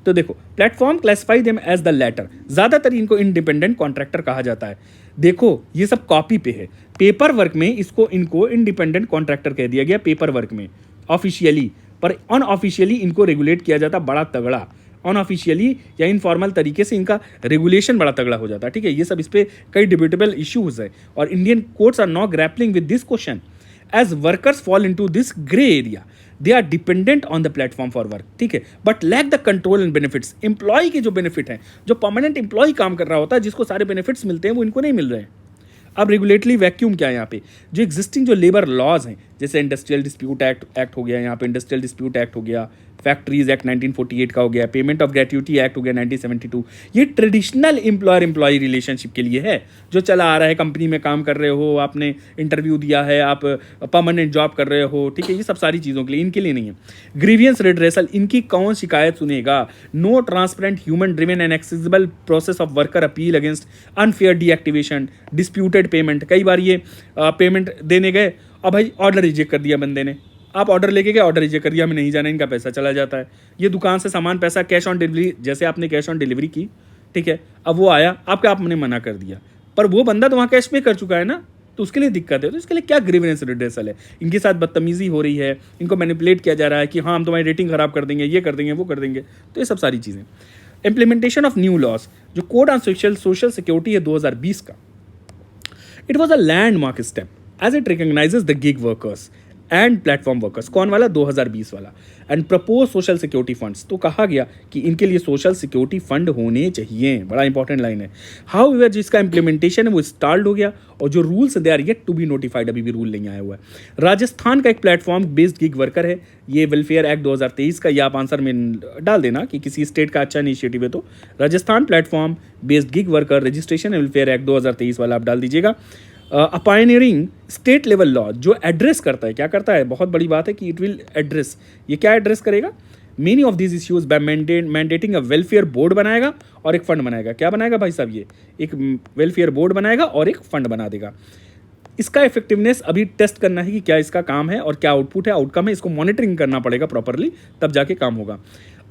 तो देखो platform classify them as the latter, ज़्यादातर इनको इंडिपेंडेंट कॉन्ट्रैक्टर कहा जाता है। देखो ये सब कॉपी पे है, पेपर वर्क में इनको इंडिपेंडेंट कॉन्ट्रैक्टर कह दिया गया पेपर वर्क में ऑफिशियली, पर अनऑफिशियली इनको रेगुलेट किया जाता बड़ा तगड़ा। अनऑफिशियली या इनफॉर्मल तरीके से इनका रेगुलेशन बड़ा तगड़ा हो जाता है, ठीक है। ये सब इस पर कई डिबेटेबल इश्यूज है, और Indian courts are not grappling with this question as workers fall into this grey area. They are dependent on the platform for work, ठीक है, but lack the control and benefits. Employ के जो benefit हैं, जो permanent employ काम कर रहा होता है, जिसको सारे बेनिफिट्स मिलते हैं, वो इनको नहीं मिल रहे हैं। अब रेगुलेटरी वैक्यूम क्या है यहाँ पे? जो एग्जिस्टिंग जो लेबर लॉज हैं, जैसे इंडस्ट्रियल डिस्प्यूट एक्ट हो गया, यहाँ पे इंडस्ट्रियल डिस्प्यूट एक्ट हो गया, फैक्ट्रीज एक्ट 1948 का हो गया, पेमेंट ऑफ ग्रेट्यूटी एक्ट हो गया 1972। ये ट्रेडिशनल एम्प्लॉयर एम्प्लॉय रिलेशनशिप के लिए है, जो चला आ रहा है। कंपनी में काम कर रहे हो, आपने इंटरव्यू दिया है, आप परमानेंट जॉब कर रहे हो, ठीक है, ये सब सारी चीज़ों के लिए, इनके लिए नहीं है। ग्रीवियंस रिड्रेसल, इनकी कौन शिकायत सुनेगा? No transparent human driven and accessible process of worker appeal against unfair deactivation, disputed payment. कई बार ये पेमेंट देने गए और भाई ऑर्डर रिजेक्ट कर दिया बंदे ने, आप ऑर्डर लेके गए, ऑर्डर रिजेक्ट कर दिया, हमें नहीं जाना, इनका पैसा चला जाता है। ये दुकान से सामान पैसा कैश ऑन डिलीवरी, जैसे आपने कैश ऑन डिलीवरी की, ठीक है, अब वो आया, आपने मना कर दिया, पर वो बंदा तो वहाँ कैश पे कर चुका है ना, तो उसके लिए दिक्कत है। तो इसके लिए क्या ग्रीवेंस रिड्रेसल है? इनके साथ बदतमीजी हो रही है, इनको मैनिपुलेट किया जा रहा है कि हाँ हम तुम्हारी रेटिंग खराब कर देंगे, ये कर देंगे, वो कर देंगे, तो ये सब सारी चीज़ें। इम्प्लीमेंटेशन ऑफ न्यू लॉस, जो कोड ऑन सोशल सिक्योरिटी है 2020 का, it was a landmark step as it recognises the gig workers and platform workers. कौन वाला? 2020 वाला। And propose social security funds, तो कहा गया कि इनके लिए सोशल सिक्योरिटी फंड होने चाहिए, बड़ा इंपॉर्टेंट लाइन है। हाउ एवर जिसका इंप्लीमेंटेशन है वो स्टार्ट हो गया, और जो rules they are yet to be notified, अभी भी रूल नहीं आया हुआ है। राजस्थान का एक प्लेटफॉर्म बेस्ड गिग वर्कर है, ये वेलफेयर एक्ट 2023 का, ये आप आंसर में डाल देना कि किसी स्टेट का अच्छा इनिशिएटिव है तो। Rajasthan platform based gig worker registration and welfare act 2023 वाला आप डाल दीजिएगा। अपायनियरिंग स्टेट लेवल लॉ, जो एड्रेस करता है, क्या करता है, बहुत बड़ी बात है कि इट विल एड्रेस, ये क्या एड्रेस करेगा? Many of this issues by mandating a welfare board बनाएगा और एक फंड बनाएगा। क्या बनाएगा भाई साहब? ये एक वेलफेयर बोर्ड बनाएगा और एक फंड बना देगा। इसका इफेक्टिवनेस अभी टेस्ट करना है कि क्या इसका काम है और क्या आउटपुट है, आउटकम है, इसको मॉनिटरिंग करना पड़ेगा प्रॉपरली, तब जाके काम होगा।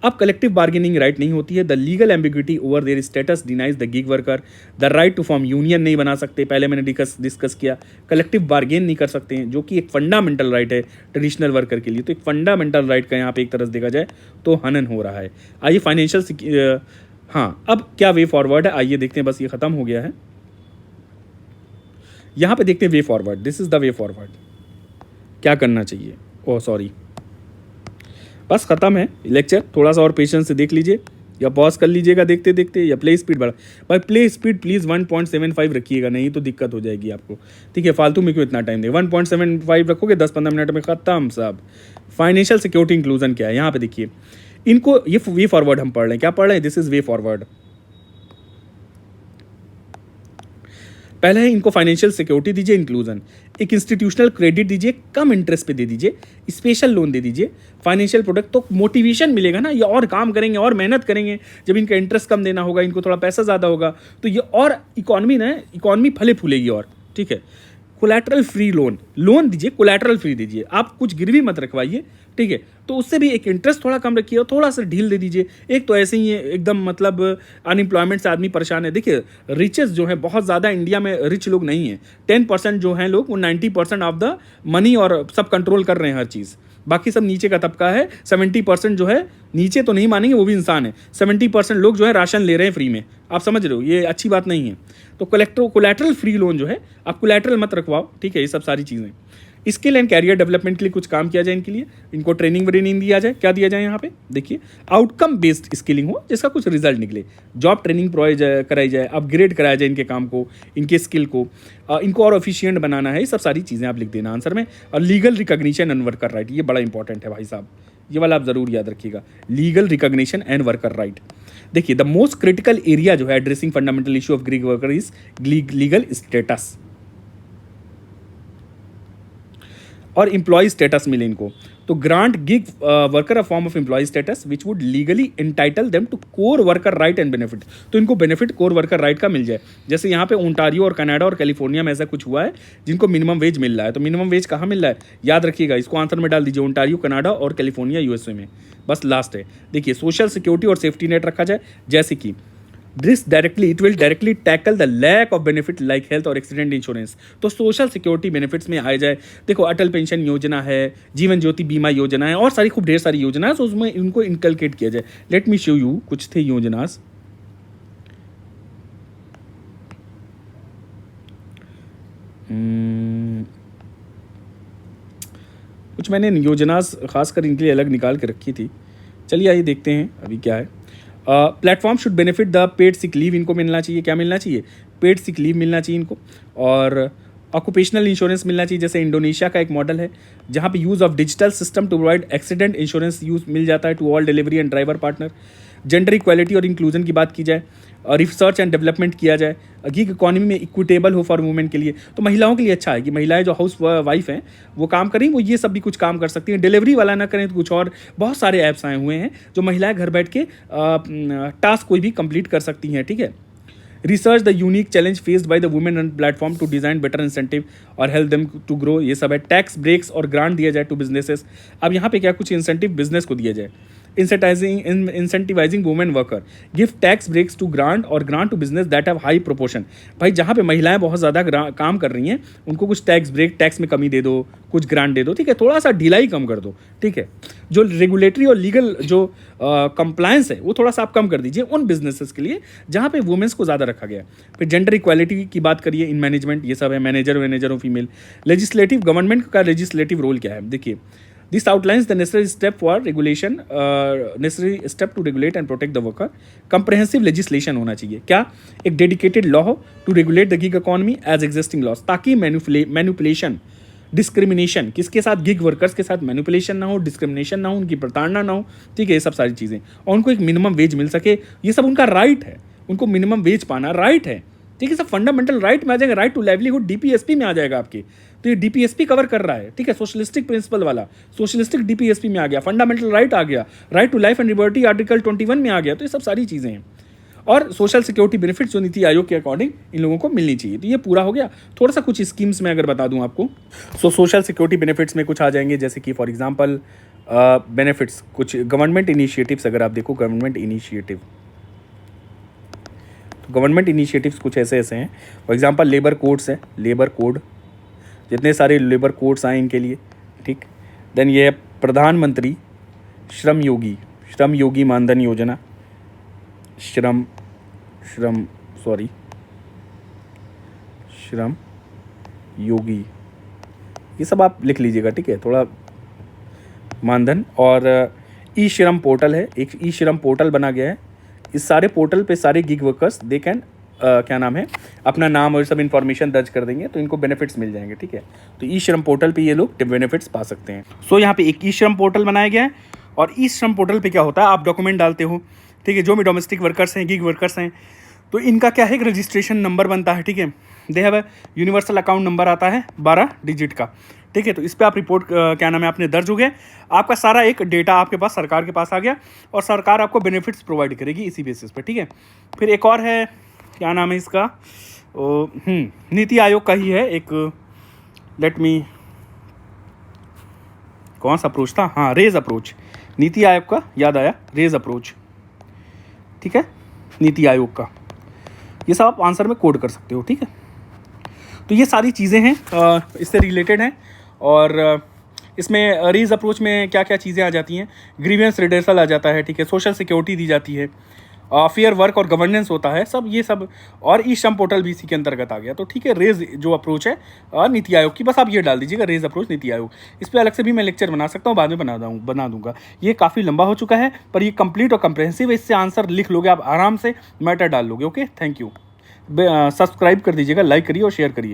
अब कलेक्टिव बार्गेनिंग राइट नहीं होती है, the legal ambiguity over their status denies the gig worker the right to form union नहीं बना सकते, पहले मैंने डिस्कस किया। कलेक्टिव बार्गेन नहीं कर सकते हैं, जो कि एक फंडामेंटल राइट है ट्रेडिशनल वर्कर के लिए। तो एक फंडामेंटल राइट का यहाँ पे एक तरह से देखा जाए तो हनन हो रहा है। आइए फाइनेंशियल हाँ, अब क्या वे फॉरवर्ड है, आइए देखते हैं। बस ये खत्म हो गया है, यहाँ पे देखते हैं way forward. This is the way forward, क्या करना चाहिए। ओह सॉरी, बस ख़त्म है लेक्चर। थोड़ा सा और पेशेंस से देख लीजिए, या पॉज कर लीजिएगा देखते देखते, या प्ले स्पीड बढ़ा। भाई प्ले स्पीड प्लीज़ 1.75 रखिएगा, नहीं तो दिक्कत हो जाएगी आपको, ठीक है। फालतू में क्यों इतना टाइम दे, 1.75 रखोगे, 10-15 मिनट में ख़त्म सब। फाइनेंशियल सिक्योरिटी इंक्लूजन क्या है, यहाँ पे देखिए, इनको ये वे फॉरवर्ड हम पढ़ रहे हैं। क्या पढ़ रहे हैं? This is way forward. पहले है इनको फाइनेंशियल सिक्योरिटी दीजिए, इंक्लूजन, एक इंस्टीट्यूशनल क्रेडिट दीजिए, कम इंटरेस्ट पे दे दीजिए, स्पेशल लोन दे दीजिए, फाइनेंशियल प्रोडक्ट, तो मोटिवेशन मिलेगा ना, ये और काम करेंगे और मेहनत करेंगे। जब इनका इंटरेस्ट कम देना होगा, इनको थोड़ा पैसा ज़्यादा होगा, तो ये और इकॉनमी फले फूलेगी और, ठीक है। कोलैटरल फ्री लोन दीजिए, कोलैटरल फ्री दीजिए, आप कुछ गिरवी मत रखवाइए, ठीक है। तो उससे भी एक इंटरेस्ट थोड़ा कम रखिए और थोड़ा सा ढील दे दीजिए। एक तो ऐसे ही है एकदम, मतलब अनएम्प्लॉयमेंट से आदमी परेशान है। देखिए रिचेस जो है बहुत ज़्यादा इंडिया में रिच लोग नहीं हैं, 10% जो हैं लोग, वो 90% ऑफ द मनी और सब कंट्रोल कर रहे हैं हर चीज़। बाकी सब नीचे का तबका है, 70% जो है, नीचे तो नहीं मानेंगे, वो भी इंसान है, 70% लोग जो है राशन ले रहे हैं फ्री में। आप समझ रहे हो, ये अच्छी बात नहीं है। तो कोलैटरल फ्री लोन जो है, आप कोलैटरल मत रखवाओ, ठीक है। ये सब सारी चीज़ें, स्किल एंड कैरियर डेवलपमेंट के लिए कुछ काम किया जाए, इनके लिए इनको ट्रेनिंग व्रेनिंग दिया जाए। क्या दिया जाए यहाँ पे देखिए, आउटकम बेस्ड स्किलिंग हो, जिसका कुछ रिजल्ट निकले, जॉब ट्रेनिंग प्रोवाइड कराई जाए, अपग्रेड कराया जाए इनके काम को, इनके स्किल को, इनको और एफिशिएंट बनाना है। ये सब सारी चीज़ें आप लिख देना आंसर में। और legal recognition and worker right, ये बड़ा इंपॉर्टेंट है भाई साहब, ये वाला आप ज़रूर याद रखिएगा, legal recognition and worker right. देखिए द मोस्ट क्रिटिकल एरिया जो है addressing fundamental issue of gig worker is legal status और एम्प्लॉय स्टेटस मिले इनको। तो grant gig worker a form of employ status which would legally entitle them to core worker right and benefit, तो इनको benefit core worker right का मिल जाए। जैसे यहाँ पे ओंटारियो और कनाडा और कैलिफोर्निया में ऐसा कुछ हुआ है जिनको मिनिमम वेज मिल रहा है। तो मिनिमम वेज कहाँ मिल रहा है, याद रखिएगा, इसको आंसर में डाल दीजिए, ओंटारियो, कनाडा और कैलिफोर्निया यूएसए में। बस लास्ट है, देखिए सोशल सिक्योरिटी और सेफ्टी नेट रखा जाए, जैसे कि it will directly tackle the lack of benefit like health और एक्सीडेंट इंश्योरेंस। तो सोशल सिक्योरिटी बेनिफिट्स में आ जाए। देखो अटल पेंशन योजना है, जीवन ज्योति बीमा योजना है, और सारी खूब ढेर सारी योजना है, तो उसमें इनको इनकलकेट किया जाए। लेट मी शो यू, कुछ थे योजनास, कुछ मैंने योजनास खासकर इनके लिए अलग निकाल के रखी थी। चलिए आइए देखते हैं अभी क्या है। Platform should benefit the paid sick leave, इनको मिलना चाहिए। क्या मिलना चाहिए? पेड सिक लीव मिलना चाहिए इनको। और ऑक्यूपेशनल इंश्योरेंस मिलना चाहिए, जैसे इंडोनेशिया का एक मॉडल है जहाँ पे use of digital system to provide accident insurance use मिल जाता है to all delivery and driver partner. Gender equality और इंक्लूजन की बात की जाए और रिसर्च एंड डेवलपमेंट किया जाए, गिग इकॉनमी में इक्विटेबल हो फॉर वुमेन के लिए, तो महिलाओं के लिए अच्छा है कि महिलाएं जो हाउस वाइफ हैं वो काम करें, वो ये सब भी कुछ काम कर सकती हैं। डिलीवरी वाला ना करें तो कुछ और बहुत सारे ऐप्स आए हुए हैं जो महिलाएं घर बैठ के टास्क कोई भी कंप्लीट कर सकती हैं, ठीक है। Research the unique challenge faced by the women on platform to design better incentive और हेल्प देम टू ग्रो, ये सब है। टैक्स ब्रेक्स और ग्रांट दिया जाए टू बिजनेसेस। अब यहाँ पे क्या कुछ इंसेंटिव बिजनेस को दिया जाए, incentivizing women worker, give tax breaks to grant और grant to business that have high proportion. भाई जहाँ पे महिलाएं बहुत ज़्यादा काम कर रही हैं उनको कुछ टैक्स ब्रेक, टैक्स में कमी दे दो, कुछ ग्रांट दे दो, ठीक है, थोड़ा सा ढिलाई कम कर दो, ठीक है। जो रेगुलेटरी और लीगल जो कंप्लायंस है वो थोड़ा सा आप कम कर दीजिए उन बिजनेसेस के लिए जहाँ पे वुमेन्स को ज़्यादा रखा गया है। फिर जेंडर इक्वालिटी की बात करिए इन मैनेजमेंट, ये सब है, मैनेजर हो फीमेल। लेजिस्लेटिव, गवर्नमेंट का लेजिस्लेटिव रोल क्या है, देखिए this outlines the necessary step for regulation, necessary step to regulate and protect the worker. Comprehensive legislation होना चाहिए, क्या, एक डेडिकेटेड लॉ हो to regulate the gig economy as existing laws, ताकि मैनिपुलेशन, डिस्क्रिमिनेशन, किसके साथ, गिग वर्कर्स के साथ मैनिपुलेशन ना हो, डिस्क्रिमिनेशन ना हो, उनकी प्रताड़ना ना हो, ठीक है, ये सब सारी चीज़ें, और उनको एक मिनिमम वेज मिल सके, ये सब उनका राइट है, उनको मिनिमम वेज पाना राइट है, ठीक है। सब फंडामेंटल राइट में आ जाएगा, राइट टू लाइवलीहुड डीपीएसपी में आ जाएगा आपके, तो ये डीपीएसपी कवर कर रहा है, ठीक है, सोशलिस्टिक प्रिंसिपल वाला, सोशलिस्टिक डीपीएसपी में आ गया, फंडामेंटल राइट आ गया, right to life and liberty article 21 में आ गया, तो ये सब सारी चीज़ें हैं। और सोशल सिक्योरिटी बेनिफिट्स जो नीति आयोग के अकॉर्डिंग इन लोगों को मिलनी चाहिए, तो ये पूरा हो गया। थोड़ा सा कुछ स्कीम्स में अगर बता दूं आपको, सोशल सिक्योरिटी बेनिफिट्स में कुछ आ जाएंगे, जैसे कि फॉर एग्जांपल बेनिफिट्स, कुछ गवर्नमेंट इनिशिएटिव्स अगर आप देखो, गवर्नमेंट इनिशिएटिव, तो गवर्नमेंट इनिशिएटिव्स कुछ ऐसे ऐसे हैं, फॉर एग्जांपल लेबर कोड्स है, लेबर कोड, जितने सारे लेबर कोड्स आए इनके लिए, ठीक। देन ये है प्रधानमंत्री श्रम योगी मानधन योजना, श्रम योगी, ये सब आप लिख लीजिएगा, ठीक है, थोड़ा मानधन। और ई श्रम पोर्टल है, एक ई श्रम पोर्टल बना गया है, इस सारे पोर्टल पे सारे गिग वर्कर्स दे कैन क्या नाम है, अपना नाम और सब इन्फॉर्मेशन दर्ज कर देंगे तो इनको बेनिफिट्स मिल जाएंगे, ठीक है। तो ई श्रम पोर्टल पे ये लोग बेनिफिट्स पा सकते हैं। सो यहाँ पे एक ई श्रम पोर्टल बनाया गया है, और ई श्रम पोर्टल पे क्या होता है, आप डॉक्यूमेंट डालते हो, ठीक है, जो भी डोमेस्टिक वर्कर्स हैं, गिग वर्कर्स हैं, तो इनका क्या है, एक रजिस्ट्रेशन नंबर बनता है, ठीक है, they have universal account number आता है 12 डिजिट का, ठीक है। तो इस पर आप रिपोर्ट क्या नाम है आपने दर्ज हो गए, आपका सारा एक डेटा आपके पास, सरकार के पास आ गया, और सरकार आपको बेनिफिट्स प्रोवाइड करेगी इसी बेसिस पे, ठीक है। फिर एक और है, क्या नाम है इसका, नीति आयोग का ही है एक, लेट मी, कौन सा अप्रोच था, हाँ, रेज अप्रोच, नीति आयोग का याद आया, रेज अप्रोच, ठीक है, नीति आयोग का, ये सब आप आंसर में कोड कर सकते हो, ठीक है। तो ये सारी चीज़ें हैं इससे रिलेटेड हैं, और इसमें रेज अप्रोच में क्या क्या चीज़ें आ जाती हैं, ग्रीवियंस रिडर्सल आ जाता है, ठीक है, सोशल सिक्योरिटी दी जाती है, फेयर वर्क और गवर्नेंस होता है, सब ये सब, और ई श्रम पोर्टल भी इसी के अंतर्गत आ गया। तो ठीक है, रेज जो अप्रोच है नीति आयोग की, बस आप ये डाल दीजिएगा, रेज अप्रोच नीति आयोग। इस पर अलग से भी मैं लेक्चर बना सकता हूँ, बाद में बना दूंगा। ये काफ़ी लंबा हो चुका है, पर ये कंप्लीट और कंप्रहेंसिव है, इससे आंसर लिख लोगे आप आराम से, मैटर डाल लोगे। Okay, thank you. सब्सक्राइब कर दीजिएगा, लाइक करिए और शेयर करिए।